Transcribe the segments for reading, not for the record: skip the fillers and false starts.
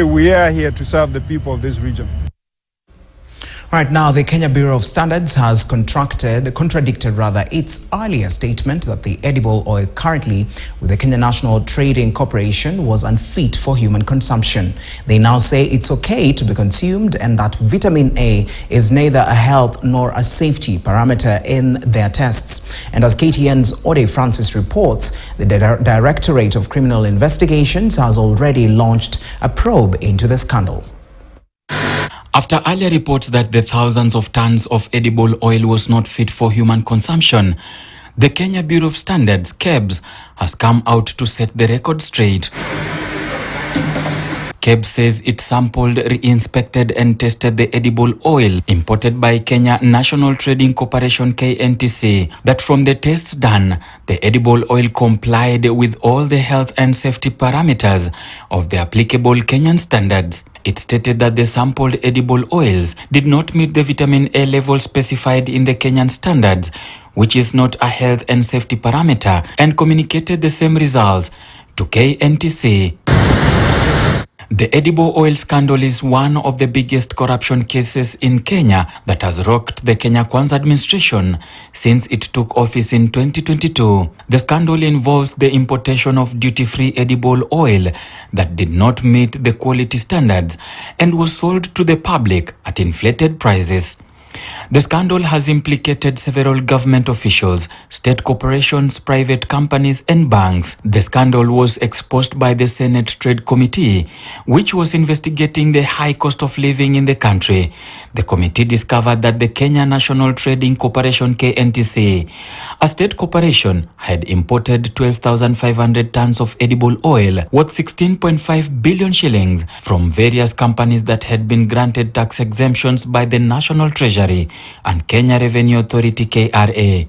We are here to serve the people of this region. Right now, the Kenya Bureau of Standards has contradicted its earlier statement that the edible oil currently with the Kenya National Trading Corporation was unfit for human consumption. They now say it's okay to be consumed and that vitamin A is neither a health nor a safety parameter in their tests. And as KTN's Ode Francis reports, the Directorate of Criminal Investigations has already launched a probe into the scandal. After earlier reports that the thousands of tons of edible oil was not fit for human consumption, the Kenya Bureau of Standards, KEBS, has come out to set the record straight. KEBS says it sampled, re-inspected and tested the edible oil imported by Kenya National Trading Corporation KNTC. That from the tests done, the edible oil complied with all the health and safety parameters of the applicable Kenyan standards. It stated that the sampled edible oils did not meet the vitamin A level specified in the Kenyan standards, which is not a health and safety parameter, and communicated the same results to KNTC. The edible oil scandal is one of the biggest corruption cases in Kenya that has rocked the Kenya Kwanza administration since it took office in 2022. The scandal involves the importation of duty-free edible oil that did not meet the quality standards and was sold to the public at inflated prices. The scandal has implicated several government officials, state corporations, private companies and banks. The scandal was exposed by the Senate Trade Committee, which was investigating the high cost of living in the country. The committee discovered that the Kenya National Trading Corporation KNTC, a state corporation, had imported 12,500 tons of edible oil worth 16.5 billion shillings from various companies that had been granted tax exemptions by the National Treasury and Kenya Revenue Authority KRA.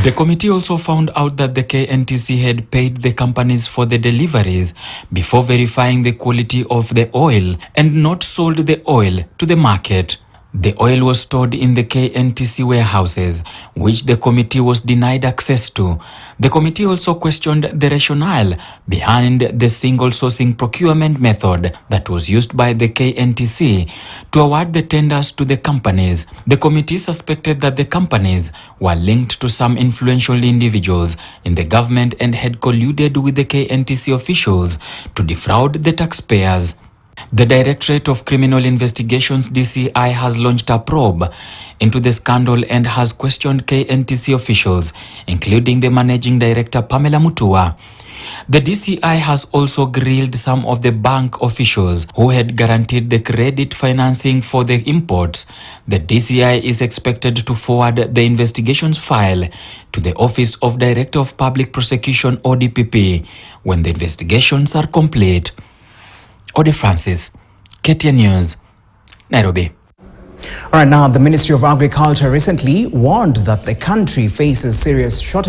The committee also found out that the KNTC had paid the companies for the deliveries before verifying the quality of the oil and not sold the oil to the market. The oil was stored in the KNTC warehouses, which the committee was denied access to. The committee also questioned the rationale behind the single sourcing procurement method that was used by the KNTC to award the tenders to the companies. The committee suspected that the companies were linked to some influential individuals in the government and had colluded with the KNTC officials to defraud the taxpayers. The Directorate of Criminal Investigations DCI has launched a probe into the scandal and has questioned KNTC officials, including the Managing Director Pamela Mutua. The DCI has also grilled some of the bank officials who had guaranteed the credit financing for the imports. The DCI is expected to forward the investigations file to the Office of Director of Public Prosecution (ODPP) when the investigations are complete. Ode Francis, KTN News, Nairobi. All right, now the Ministry of Agriculture recently warned that the country faces serious shortage